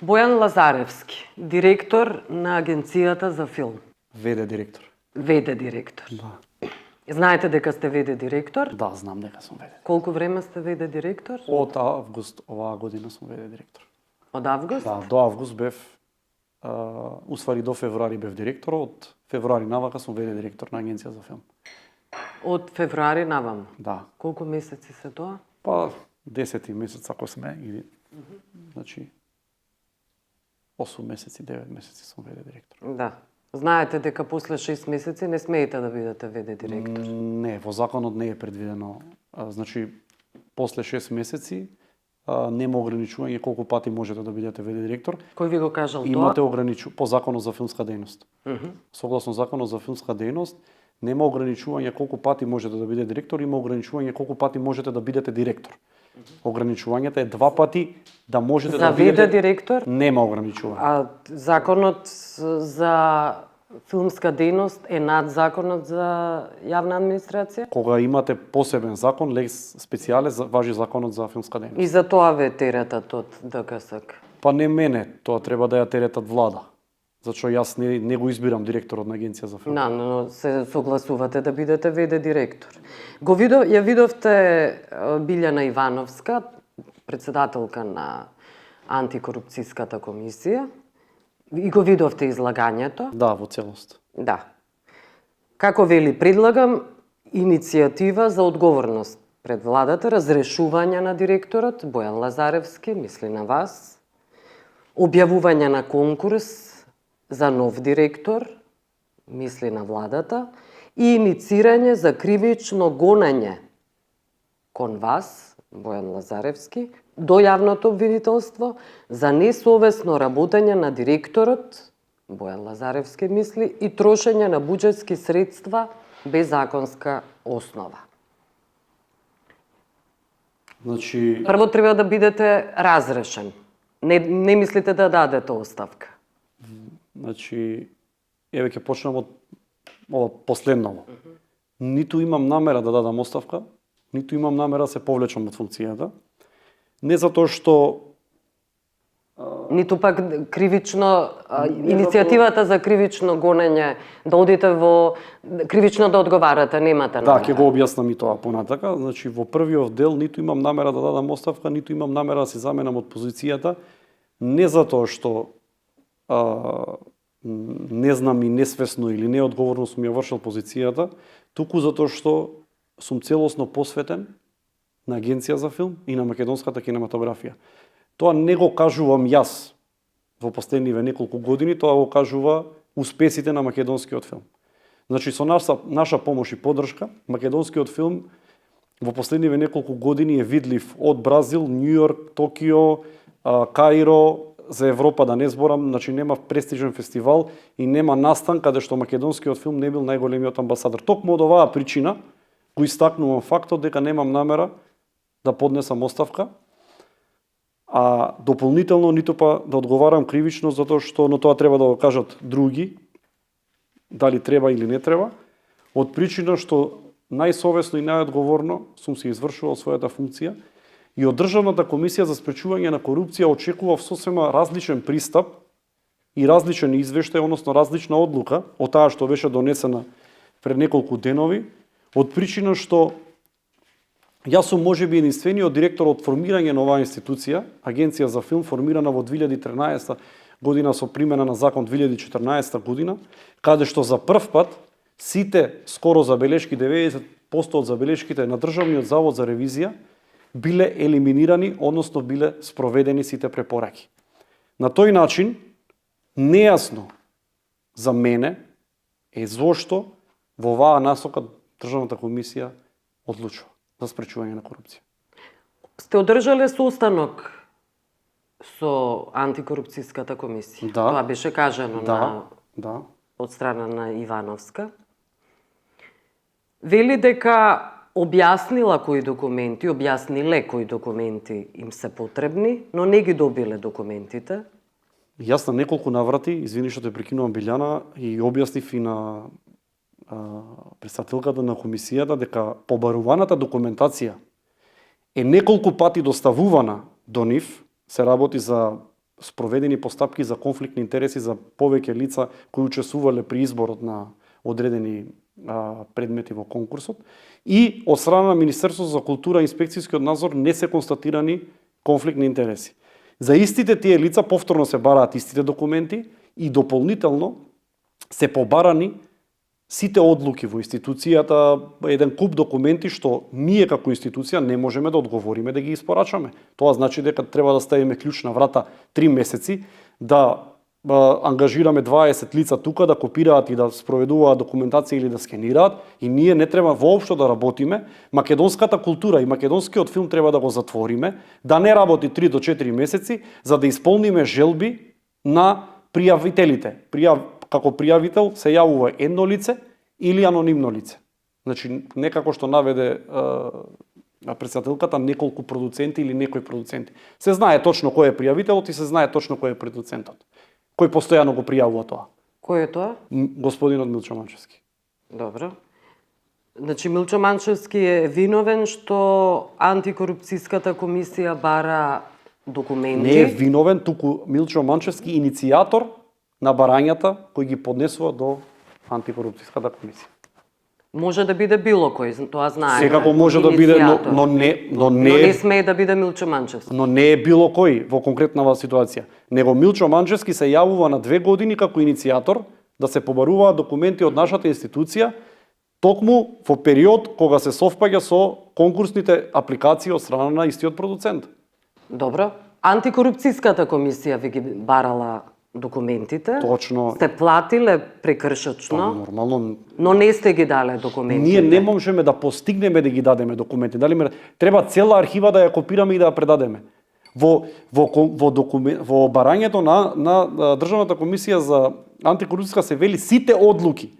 Бојан Лазаревски, директор на Агенцијата за филм. ВД директор. ВД директор. Да. Знаете дека сте ВД директор? Да, знам дека сум ВД. Колку време сте ВД директор? Од август оваа година сум ВД директор. Од август? Да, до август бев, усвари до февруари бев директор, од февруари навака сум ВД директор на Агенција за филм. Од февруари наваму. Да. Колку месеци се тоа? Па 10 месец ако сме и значи 8 месеци, 9 месеци сум ВД директор. Да. Знаете дека после 6 месеци не смеете да бидете ВД директор. Не, во законот не е предвидено. Значи, после 6 месеци нема ограничување колку пати можете да бидете ВД директор. Кој ви го кажал Имате тоа? по законот за филмска дејност. Согласно законот за филмска дејност, нема ограничување колку пати можете да бидете директор, има ограничување колку пати можете да бидете директор. Ограничувањето е 2 пати да можете За да бидете... ВД директор? Нема ограничување. А законот за филмска дејност е над законот за јавна администрација? Кога имате посебен закон, лекс специјале, важи законот за филмска дејност. И за тоа ве теретат од ДКСК? Па не мене, тоа треба да ја теретат влада. Зашто јас не го избирам директорот на Агенција за филм. Да, но се согласувате да бидете ВД директор. Ја видовте Билјана Ивановска, председателка на антикорупцијската комисија, и го видовте излагањето. Да, во целост. Да. Како вели, предлагам иницијатива за одговорност пред владата, разрешување на директорот Бојан Лазаревски, мисли на вас, објавување на конкурс за нов директор, мисли на владата, и иницирање за кривично гонење кон вас, Бојан Лазаревски, до јавното обвинителство за несовесно работење на директорот, Бојан Лазаревски мисли, и трошење на буџетски средства без законска основа. Значи, Прво треба да бидете разрешен. Не мислите да дадете оставка? еве ќе почнам од ова последново. Ниту имам намера да дадам оставка, ниту имам намера да се повлечам од функцијата. Не затоа што Ниту пак кривично, иницијативата за кривично гонење, да одите во кривично да одговарате, немате намера. да, ќе го објаснам и тоа понатака. Значи, во првиот дел ниту имам намера да дадам оставка, ниту имам намера да се заменам од позицијата, не затоа што не знам и несвесно или неодговорно сум ја вршил позицијата, туку затоа што сум целосно посветен на Агенција за филм и на македонската кинематографија. Тоа не го кажувам јас во последниве неколку години, тоа го кажува успесите на македонскиот филм. Значи, со наша помош и поддршка, македонскиот филм во последниве неколку години е видлив од Бразил, Њујорк, Токио, Каиро, за Европа да не зборам, значи нема престижен фестивал и нема настан каде што македонскиот филм не бил најголемиот амбасадор. Токму од оваа причина го истакнувам фактот дека немам намера да поднесам оставка, а дополнително ниту па да одговарам кривично затоа што, но тоа треба да го кажат други, дали треба или не треба, од причина што најсовесно и најодговорно сум се извршувал својата функција и од Државната комисија за спречување на корупција очекував сосема различен пристап и различен извештај, односно различна одлука од таа што беше донесена пред неколку денови, од причина што јас сум можеби единствениот директор од формирање на оваа институција, Агенција за филм, формирана во 2013 година со примена на закон 2014 година, каде што за прв пат сите скоро забелешки, 90% од забелешките на Државниот завод за ревизија биле елиминирани, односно биле спроведени сите препораки. На тој начин, нејасно за мене е зошто во оваа насока Државната комисија одлучува за спречување на корупција. Сте одржале состанок со антикорупцијската комисија. Да. Тоа беше кажано Да. од страна на Ивановска. Вели дека објаснила кои документи, објасниле кои документи им се потребни, но не ги добиле документите. Јас на неколку наврати, извини што те прекинувам Билјана, и објаснив и на председателката на комисијата дека побаруваната документација е неколку пати доставувана до нив, се работи за спроведени постапки за конфликтни интереси за повеќе лица кои учествувале при изборот на одредени предмети во конкурсот, и од страна на Министерството за култура и инспекцијскиот надзор не се констатирани конфликтни интереси. За истите тие лица повторно се бараат истите документи и дополнително се побарани сите одлуки во институцијата, еден куп документи што ние како институција не можеме да одговориме да ги испорачаме. Тоа значи дека треба да ставиме клjuč на врата 3 месеци, да ангажираме 20 лица тука да копираат и да спроведуваат документација или да скенираат, и ние не треба воопшто да работиме. Македонската култура и македонскиот филм треба да го затвориме, да не работи 3 до 4 месеци, за да исполниме желби на пријавителите. Како пријавител се јавува едно лице или анонимно лице. Значи, некако што наведе председателката, неколку продуценти или некои продуценти. Се знае точно кој е пријавителот и се знае точно кој е продуцентот. Кој постојано го пријавува тоа. Кој е тоа? Господинот Милчо Манчевски. Добро. Значи, Милчо Манчевски е виновен што антикорупцијската комисија бара документи. Не е виновен, туку Милчо Манчевски иницијатор на барањата кои ги поднесува до антикорупцијската комисија. Може да биде било кој, тоа знаеме. Секако може да биде, но не смее да биде Милчо Манчевски. Но не е било кој во конкретнава ситуација. Него Милчо Манчевски се јавува на 2 години како иницијатор да се побаруваат документи од нашата институција, токму во период кога се совпаѓа со конкурсните апликации од страна на истиот продуцент. Добро. Антикорупцијската комисија ви ги барала документите. Точно. Сте платиле прекршачно, Нормално. но не сте ги дале документите. Ние не можеме да постигнеме да ги дадеме документи. Треба цела архива да ја копираме и да ја предадеме. Во барањето на Државната комисија за антикорупција се вели сите одлуки.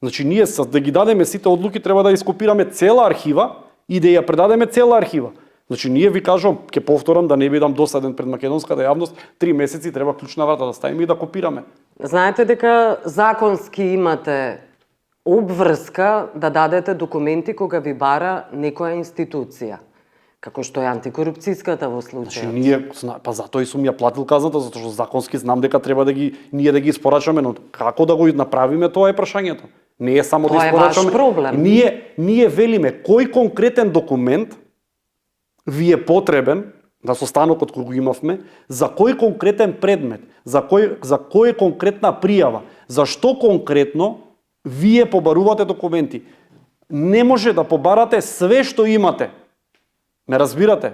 Значи ние да ги дадеме сите одлуки треба да ископираме цела архива и да ја предадеме цела архива. Значи ние ви кажувам, ќе повторам да не бидам досаден пред македонската јавност, 3 месеци треба клjuč на врата да ставиме и да копираме. Знаете дека законски имате обврска да дадете документи кога ви бара некоја институција, како што е антикорупцијската во случајот. Значи ние, па затоа и сум ја платил казната, затоа што законски знам дека треба да ние да ги испорачаме, но како да го направиме, тоа е прашањето. Не е само тоа да испорачаме. Тоа е ваш проблем. Ние велиме кој конкретен документ ви е потребен, да со станокот кој го имавме, за кој конкретен предмет, за кој конкретна пријава, за што конкретно вие побарувате документи. Не може да побарате све што имате. Ме разбирате?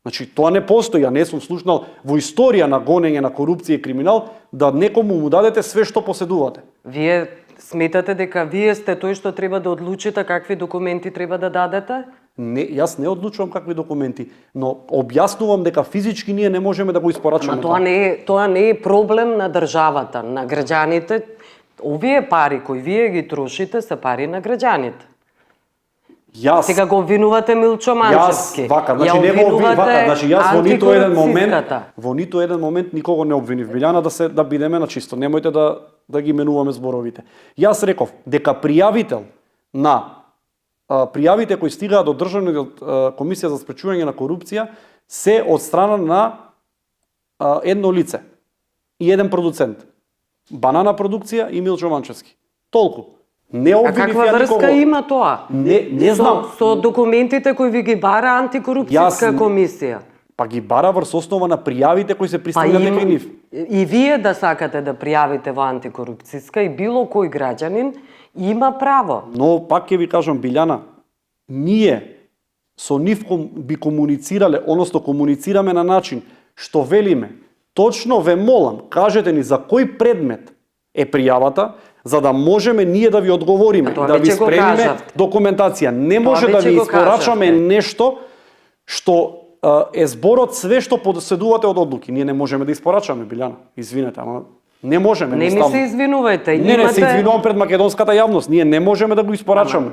Значи, тоа не постои, не сум слушнал во историја на гонење на корупција и криминал да некому му дадете све што поседувате. Вие сметате дека вие сте тој што треба да одлучите какви документи треба да дадете? Не, јас не одлучувам какви документи, но објаснувам дека физички ние не можеме да го испорачаме. Тоа не е проблем на државата, на граѓаните. Овие пари кои вие ги трошите се пари на граѓаните. Сега го обвинувате Милчо Манчевски. Значи јас во ниту еден момент никого не обвинив. Билјана, да бидеме на чисто. Немојте да ги менуваме зборовите. Јас реков дека пријавител на пријавите кои стигаат до Државната комисија за спречување на корупција се од страна на едно лице и еден продуцент. Банана продукција и Милчо Манчевски. Толку. Не обвинив ја никого. А каква врска има тоа? Не знам. Со документите кои ви ги бара антикорупцијска комисија? Па ги бара врз основа на пријавите кои се пристигнат дека нив. И вие да сакате да пријавите во антикорупцијска и било кој граѓанин има право. Но пак ќе ви кажам, Билјана, ние со нив би комуницирале, односно комуницираме на начин што велиме, точно ве молам, кажете ни за кој предмет е пријавата, за да можеме ние да ви одговориме, да ви спремиме документација. Не може да ви испорачаме нешто што е зборот све што поседувате од одлуки. Ние не можеме да испорачаме, Билјана. Извинете, ама Не можеме, Не ми едноставно. се извинувајте. Не, се извинувам пред македонската јавност. Ние не можеме да го испорачаме.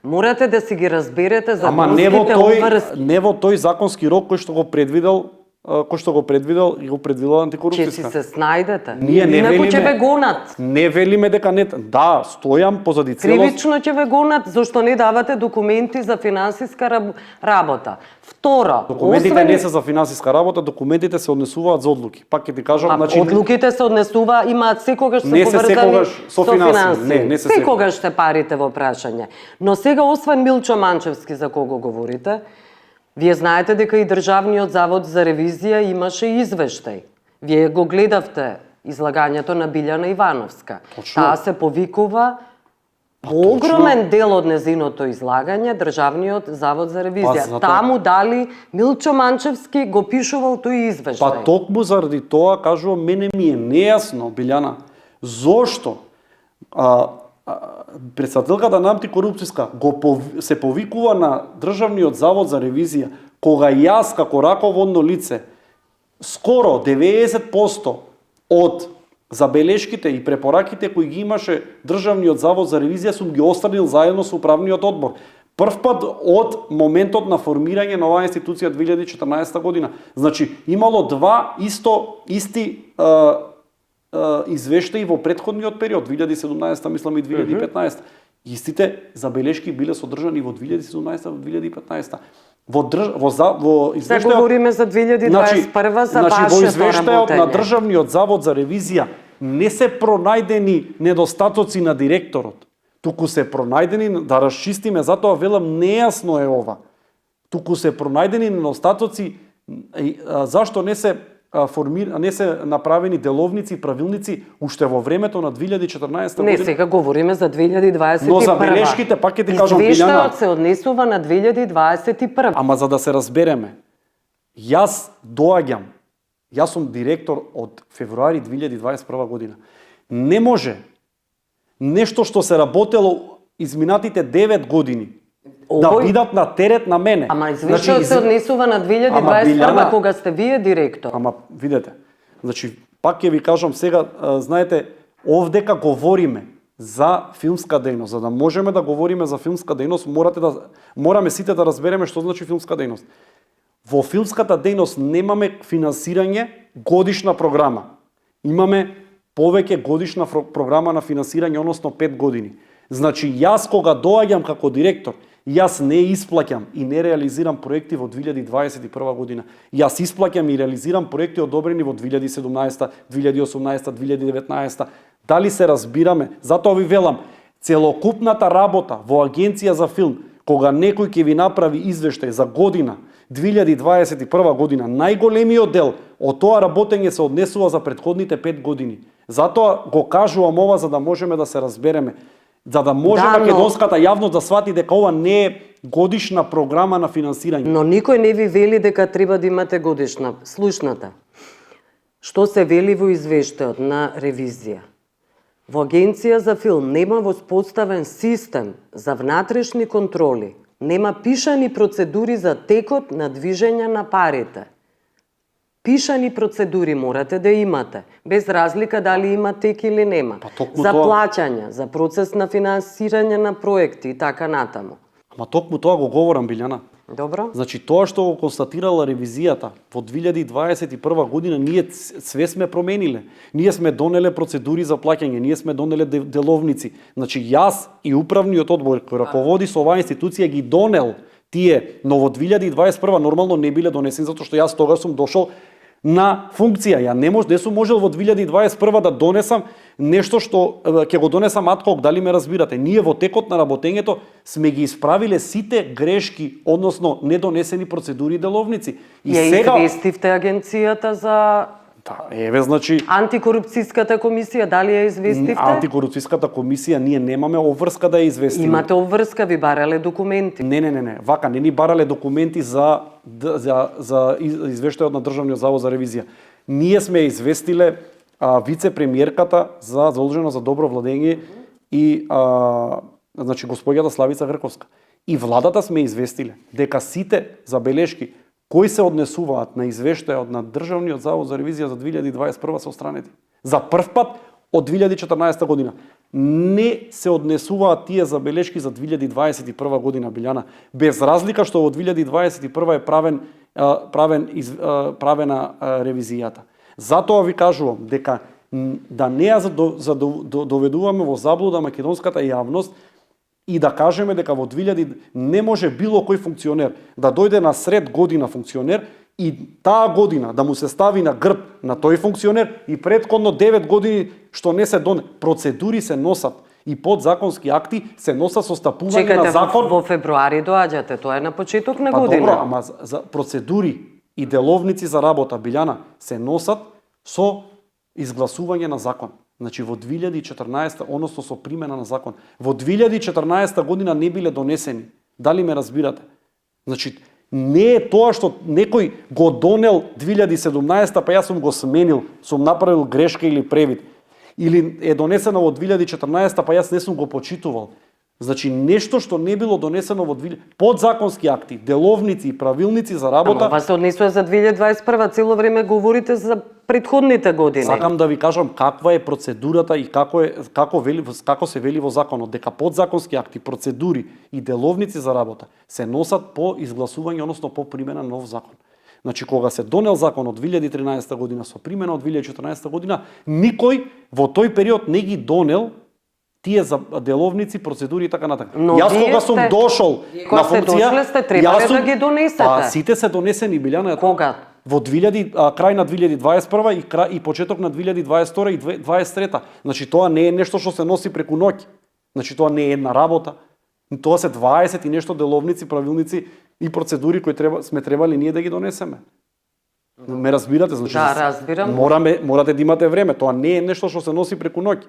Морате да си ги разберете за Ама не во обврски. тој законски рок кој што го предвидел и го предвидел Ќе си антикорупцијска. се снајдете. Ние не Инаку ќе велиме- ве гонат. Не велиме дека не. Да, стојам позади целост. Кривично ќе ве гонат, зашто не давате документи за финансиска работа. Второ, Документите не се за финансиска работа, документите се однесуваат за одлуки. Пак ќе ти кажам, значи одлуките се однесува, имаат секогаш се Не се поврзани секогаш со финансии. Не се секогаш сте парите во прашање. Но сега, освен Милчо Манчевски, за кого говорите, вие знаете дека и Државниот завод за ревизија имаше извештај. Вие го гледавте излагањето на Билјана Ивановска. Точно. Таа се повикува во огромен дел од незиното излагање Државниот завод за ревизија. затоа- Таму дали Милчо Манчевски го пишувал тој извештај. Па токму заради тоа кажувам, мене ми е нејасно, Билјана, зошто председателката на антикорупцијска се повикува на Државниот завод за ревизија, кога јас како раководно лице скоро 90% од забелешките и препораките кои ги имаше Државниот завод за ревизија сум ги останил заедно со управниот одбор. Прв пат од моментот на формирање на оваа институција 2014 година. Значи, имало два исти извештаи во претходниот период, 2017, мислам и 2015. Истите забелешки биле содржани во 2017 во 2015. Во Се извештајот говориме за 2021 за во вашето извештајот на работење. Државниот завод за ревизија не се пронајдени недостатоци на директорот, туку се пронајдени, да расчистиме, затоа велам нејасно е ова. Туку се пронајдени недостатоци, зашто не се направени деловници и правилници уште во времето на 2014 Не, година. сега говориме за 2021. Но забелешките, пак ќе ти кажам, Билјана. Извештајот се однесува на 2021. Ама за да се разбереме, јас сум директор од февруари 2021 година. Не може нешто што се работело изминатите 9 години да бидат на терет на мене. Ама извештајот се однесува на 2021 кога сте вие директор. Ама видете, значи пак ќе ви кажам сега, знаете, овдека говориме за филмска дејност. За да можеме да говориме за филмска дејност, мораме сите да разбереме што значи филмска дејност. Во филмската дејност немаме финансирање годишна програма. Имаме повеќе годишна програма на финансирање, односно 5 години. Значи, јас кога доаѓам како директор, јас не исплаќам и не реализирам проекти во 2021 година. Јас исплаќам и реализирам проекти одобрени во 2017, 2018, 2019. Дали се разбираме? Затоа ви велам, целокупната работа во Агенција за филм, кога некој ќе ви направи извештај за година 2021 година, најголемиот дел од тоа работење се однесува за претходните 5 години. Затоа го кажувам ова за да можеме да се разбереме. За да може македонската јавност да свати дека ова не е годишна програма на финансирање. Но никој не ви вели дека треба да имате годишна. Слушнате. Што се вели во извештајот на ревизија? Во Агенција за филм нема воспоставен систем за внатрешни контроли, нема пишани процедури за текот на движење на парите. Пишани процедури морате да имате, без разлика дали има тек или нема. За плаќања, за процес на финансирање на проекти и така натаму. Ама токму тоа го говорам, Билјана. Добро. Значи тоа што го констатирала ревизијата во 2021 година, ние све сме промениле. Ние сме донеле процедури за плаќање, ние сме донеле деловници. Значи јас и управниот одбор кој раководи со оваа институција ги донел тие, но во 2021 нормално не биле донесени затоа што јас тогаш сум дошол на функција. Ја не сум можел во 2021 да донесам нешто што ќе го донесам адхок, дали ме разбирате. Ние во текот на работењето сме ги исправиле сите грешки, односно недонесени процедури и деловници. И ја сега известивте агенцијата за значи антикорупцијската комисија, дали ја известивте? Антикорупцијската комисија ние немаме обврска да ја известиме. Имате обврска, ви барале документи. Не. Вака не ни барале документи за извештајот на Државниот завод за ревизија. Ние сме известиле вице-премиерката задолжена за добро владење и значи господјата Славица Грковска. И владата сме известиле дека сите забелешки кои се однесуваат на извештајот на Државниот завод за ревизија за 2021 се отстранети. За прв пат од 2014 година. Не се однесуваат тие забелешки за 2021 година, Билјана, без разлика што во 2021 е правена ревизијата. Затоа ви кажувам дека да не ја доведуваме во заблуда македонската јавност и да кажеме дека во 2000 не може било кој функционер да дојде на сред година функционер и таа година да му се стави на грб на тој функционер и претходно 9 години што не се процедури се носат и подзаконски акти се носат со стапување на закон. Чекате, во февруари доаѓате, тоа е на почеток на Па година. добро, ама за процедури и деловници за работа, Билјана, се носат со изгласување на закон. Значи во 2014, односно со примена на закон. Во 2014 година не биле донесени. Дали ме разбирате? Значи, не е тоа што некој го донел 2017, па јас сум го сменил, сум направил грешка или превид. Или е донесено во 2014, па јас не сум го почитувал. Значи, нешто што не било донесено во подзаконски акти, деловници и правилници за работа. Ама ова се однесува за 2021, цело време говорите за претходните години. Сакам да ви кажам каква е процедурата и како се вели во законот, дека подзаконски акти, процедури и деловници за работа се носат по изгласување, односно по примена на нов закон. Значи, кога се донел закон од 2013 година со примена од 2014 година, никој во тој период не ги донел тие за деловници, процедури и така натака. Но јас кога сум дошол на функција, дошле сте требале да ги донесете. Сите се донесени, Билјана. Кога? Во крај на 2021 и почеток на 2022 и 2023. Значи тоа не е нешто што се носи преку ноќ. Значи тоа не е една работа. Тоа се 20 и нешто деловници, правилници и процедури кои сме требали ние да ги донесеме. Ме разбирате? Значи, да, разбирам. Морате да имате време. Тоа не е нешто што се носи преку ноќ.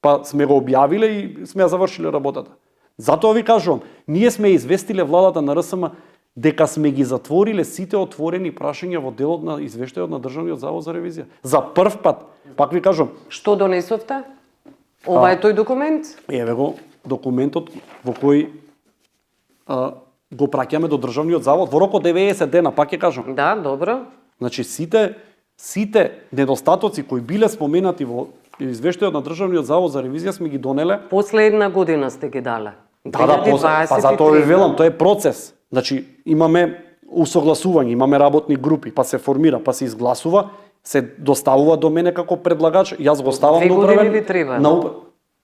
Па сме го објавиле и сме ја завршиле работата. Затоа ви кажувам, ние сме известиле владата на РСМ дека сме ги затвориле сите отворени прашања во делот на извештајот на Државниот завод за ревизија. За прв пат, пак ви кажувам. Што донесовте? Ова е тој документ? Еве го документот во кој го праќаме до Државниот завод во рок од 90 дена, пак ќе кажам. Да, добро. Значи сите недостатоци кои биле споменати во извештајот на Државниот завод за ревизија сме ги донеле. После една година сте ги дале. Да, па затоа ви велам, тоа е процес. Значи, имаме усогласување, имаме работни групи, па се формира, па се изгласува, се доставува до мене како предлагач, јас го ставам до управен.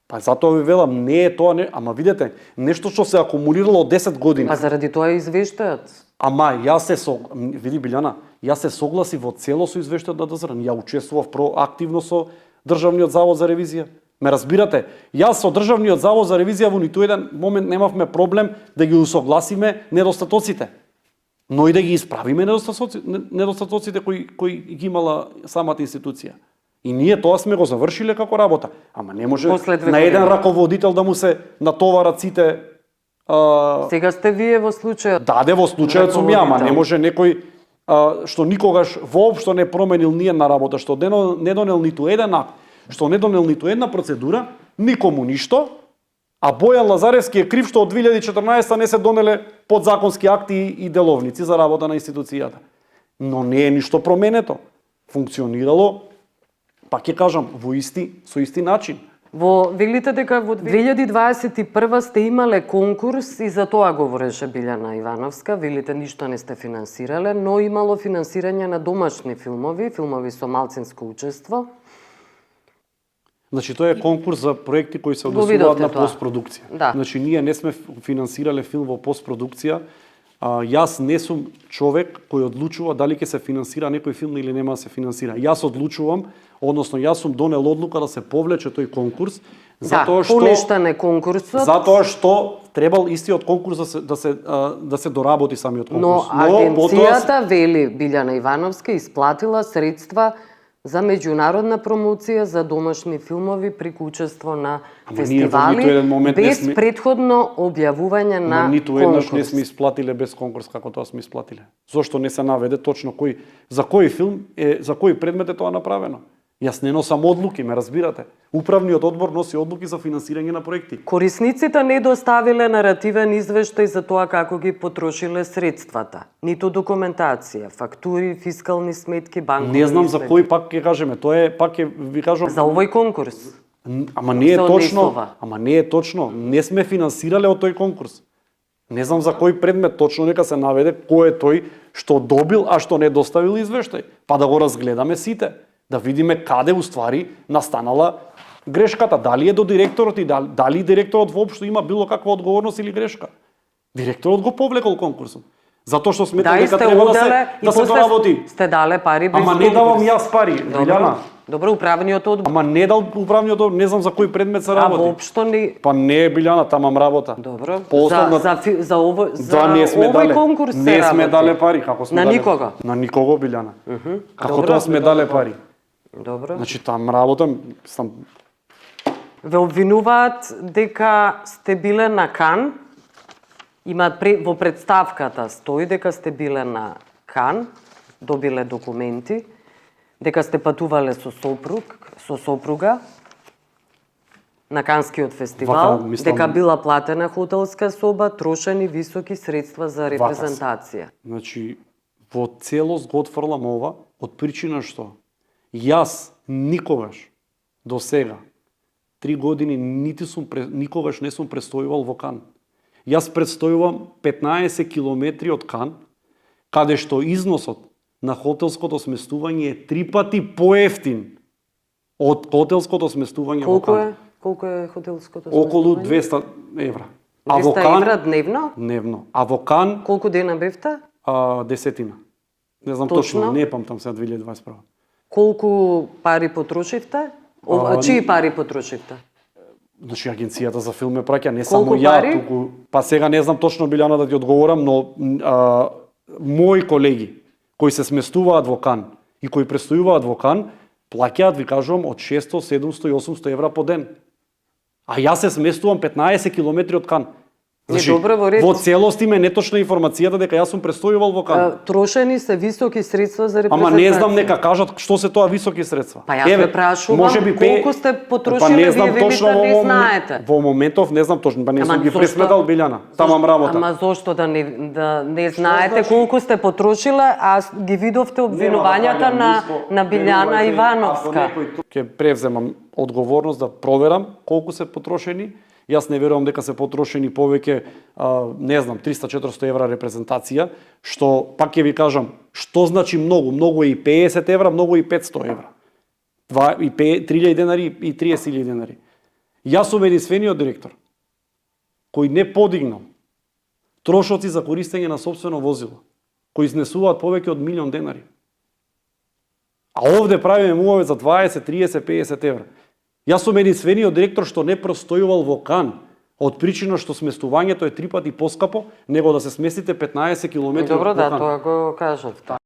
Па затоа ви велам, не е тоа, ама видете, нешто што се акумулирало од 10 години. Па заради тоа е извештајот. Ама види Билјана, јас се согласи во цело со извештајот на ДЗР. Ја учествував проактивно со Државниот завод за ревизија. Ме разбирате? Јас со Државниот завод за ревизија во ниту еден момент немавме проблем да ги усогласиме недостатоците, но и да ги исправиме недостатоците кои ги имала самата институција. И ние тоа сме го завршиле како работа. Ама не може на еден раководител да му се натоварат сите. Сега сте вие во случајот. Даде во случајот сум ја, ама не може некој што никогаш воопшто не променил ни една работа, што не донел ниту еден акт, што не донел ниту една процедура, никому ништо, а Бојан Лазаревски е крив што од 2014 не се донеле подзаконски акти и деловници за работа на институцијата. Но не е ништо променето. Функционирало, пак ќе кажам, со исти начин. Велите дека во 2021 сте имале конкурс и за тоа говореше Билјана Ивановска. Велите ништо не сте финансирале, но имало финансирање на домашни филмови со малцинско учество. Значи тоа е конкурс за проекти кои се однесуваат на постпродукција. Да. Значи ние не сме финансирале филм во постпродукција. Јас не сум човек кој одлучува дали ќе се финансира некој филм или нема да се финансира. Јас одлучувам, односно јас сум донел одлука да се повлече тој конкурс, затоа што поништен е конкурсот. Затоа што требал истиот конкурс да се доработи самиот конкурс. Но агенцијата вели Билјана Ивановска исплатила средства за меѓународна промоција за домашни филмови преку учество на фестивали без претходно објавување на конкурс. Ниту еднаш не сме исплатиле без конкурс како тоа сме исплатиле. Зошто не се наведе точно за кој филм за кој предмет е тоа направено? Јас не носам одлуки, ме разбирате. Управниот одбор носи одлуки за финансирање на проекти. Корисниците не доставиле наративен извештај за тоа како ги потрошиле средствата, ниту документација, фактури, фискални сметки, банкови. Не знам за сметки. кој пак ќе кажеме, тоа е пак ќе ви кажам. За овој конкурс. Ама не е се точно. однесува. Ама не е точно. Не сме финансирале од тој конкурс. Не знам за кој предмет точно, нека се наведе кој е тој што добил, а што не доставил извештај, па да го разгледаме сите, да видиме каде уствари настанала грешката, дали е до директорот и дали директорот воопшто има било каква одговорност или грешка. Директорот го повлекол конкурсот. Затоа што сметам дека треба да се доработи. Сте дале пари без Ама не давам јас пари, Билјана. Добро, управниот одбор. Ама не дал управниот одбор, не знам за кој предмет се А работи. воопшто не. Па не е, Билјана, тамам работа. Добро. По основна... За не сме овој дале. конкурс се не сме работи. дале пари, како сме На дале. никого? На никого, Билјана. Како Добро. тоа сме дале пари? Добро. Значи там работам, сам Ве обвинуваат дека сте биле на Кан. Во представката стои дека сте биле на Кан, добиле документи, дека сте патувале со сопруга на Канскиот фестивал, Вака, мислам- дека била платена хотелска соба, трошени високи средства за репрезентација. Значи, во целост го отфрлам ова, од причина што јас никогаш до сега 3 години никогаш не сум престојувал во Кан. Јас престојувам 15 километри од Кан, каде што износот на хотелското сместување е 3 пати поевтин од хотелското сместување во Кан. Колку е хотелското Околу сместување? 200 евра. А во 200 Кан евра дневно? дневно. А во Кан Колку дена бевте? десетина. Не знам Точно? точно, не памтам сега 2021. Колку пари потрошивте? Чии пари потрошивте? Значи агенцијата за филм ме праќа, не Колку само ја, пари? туку па сега не знам точно, Билјана, да ти одговорам, но мои колеги кои се сместуваат во Кан и кои престојуваат во Кан, плаќаат, ви кажувам, од 600, 700 и 800 евра по ден. А јас се сместувам 15 километри од Кан. добро, во ред. во целост има неточна информацијата дека јас сум престојувал во Кан. Трошени се високи средства за репрезентација. Ама не знам, нека кажат што се тоа високи средства. Па јас ве прашувам колку сте потрошиле, не знам вие точно велите не во знаете. Во моментов не знам точно, па не Ама сум ги зошто- преследал, Билјана. Тамам работа. Ама зошто да не знаете значи? колку сте потрошиле, а ги видовте обвинувањата на Билјана Ивановска. Ќе превземам одговорност да проверам колку се потрошени. Јас не верувам дека се потрошени повеќе, не знам, 300-400 евра репрезентација, што, пак ќе ви кажам, што значи многу? Многу е и 50 евра, многу е и 500 евра. 3.000 денари и 30.000 денари. Јас сум единствениот директор кој не подигнал трошоци за користење на сопствено возило, кои изнесуваат повеќе од 1.000.000 денари. А овде правиме муваве за 20, 30, 50 евра. Јас сум единствениот директор што не простојувал во Кан, од причина што сместувањето е 3 пати поскапо, него да се сместите 15 километри Добро, од да, Кан. тоа го кажавте.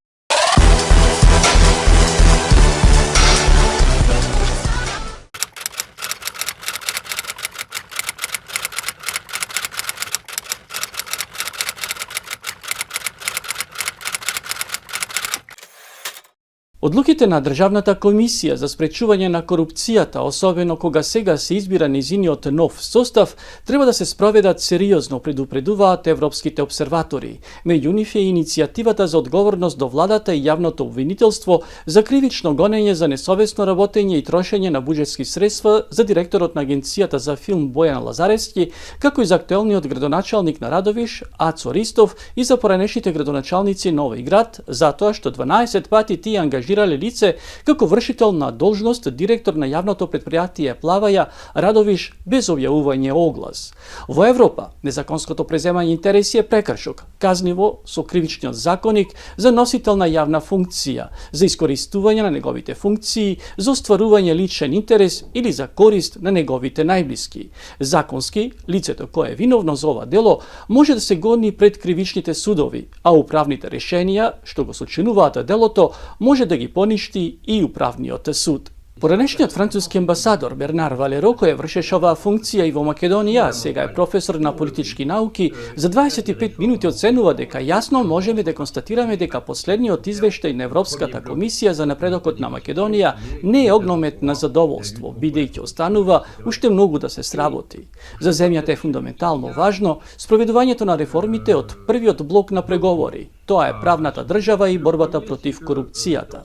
Одлуките на Државната комисија за спречување на корупцијата, особено кога сега се избира низиниот нов состав, треба да се спроведат сериозно, предупредуваат европските обсерватори. Меѓу нив е иницијативата за одговорност до владата и јавното обвинителство за кривично гонење за несовесно работење и трошење на буџетски средства за директорот на Агенцијата за филм Бојан Лазаревски, како и за актуелниот градоначалник на Радовиш, Ацо Ристов, и за поранешните градоначалници на овој град, затоа што 12 пати тие ангажирале лице како вршител на должност директор на јавното предпријатие Плаваја Радовиш без објавување оглас. Во Европа, незаконското преземање интереси е прекршок, казниво со кривичниот законник за носител на јавна функција, за искористување на неговите функции, за остварување личен интерес или за корист на неговите најблиски. Законски, лицето кое е виновно за ова дело може да се гони пред кривичните судови, а управните решенија што го сочинуваат делото може да ги поништи и управниот суд. Поранешниот француски амбасадор Бернар Валеро, кој вршеше оваа функција и во Македонија, сега е професор на политички науки, за 25 минути оценува дека јасно можеме да констатираме дека последниот извештај на Европската комисија за напредокот на Македонија не е огномет на задоволство, бидејќи останува уште многу да се сработи. За земјата е фундаментално важно спроведувањето на реформите од првиот блок на преговори. Тоа е правната држава и борбата против корупцијата.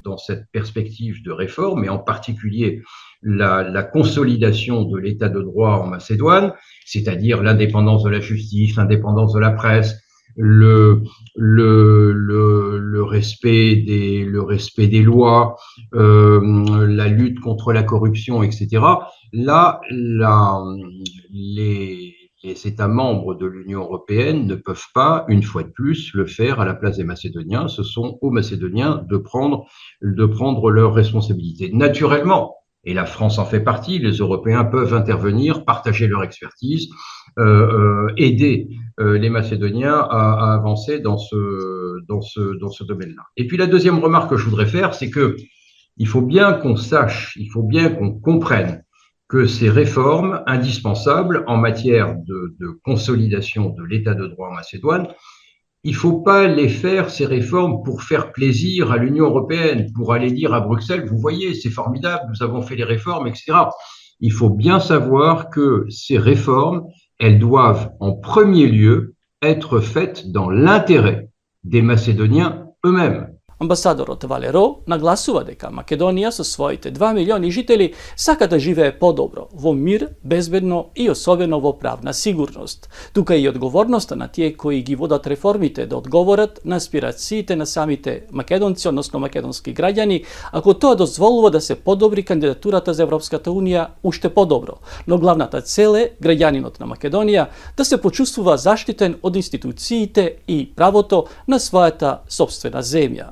Dans cette perspective de réforme, et en particulier la consolidation de l'état de droit en Macédoine, c'est-à-dire l'indépendance de la justice, l'indépendance de la presse, le respect des lois, la lutte contre la corruption, etc. Là, les États membres de l'Union européenne ne peuvent pas, une fois de plus, le faire à la place des Macédoniens. Ce sont aux Macédoniens de prendre leurs responsabilités. Naturellement, et la France en fait partie, les Européens peuvent intervenir, partager leur expertise, aider les Macédoniens à avancer dans ce domaine-là. Et puis la deuxième remarque que je voudrais faire, c'est que il faut bien qu'on sache, il faut bien qu'on comprenne que ces réformes indispensables en matière de consolidation de l'état de droit en Macédoine, il ne faut pas les faire, ces réformes, pour faire plaisir à l'Union européenne, pour aller dire à Bruxelles, vous voyez, c'est formidable, nous avons fait les réformes, etc. Il faut bien savoir que ces réformes, elles doivent en premier lieu être faites dans l'intérêt des Macédoniens eux-mêmes. Амбасадорот Валеро нагласува дека Македонија со своите 2 милиони жители сака да живее подобро, во мир, безбедно и особено во правна сигурност. Тука и одговорноста на тие кои ги водат реформите да одговорат на аспирациите на самите македонци, односно македонски граѓани, ако тоа дозволува да се подобри кандидатурата за Европската Унија уште подобро. Но главната цел е граѓанинот на Македонија да се почувствува заштитен од институциите и правото на својата сопствена земја.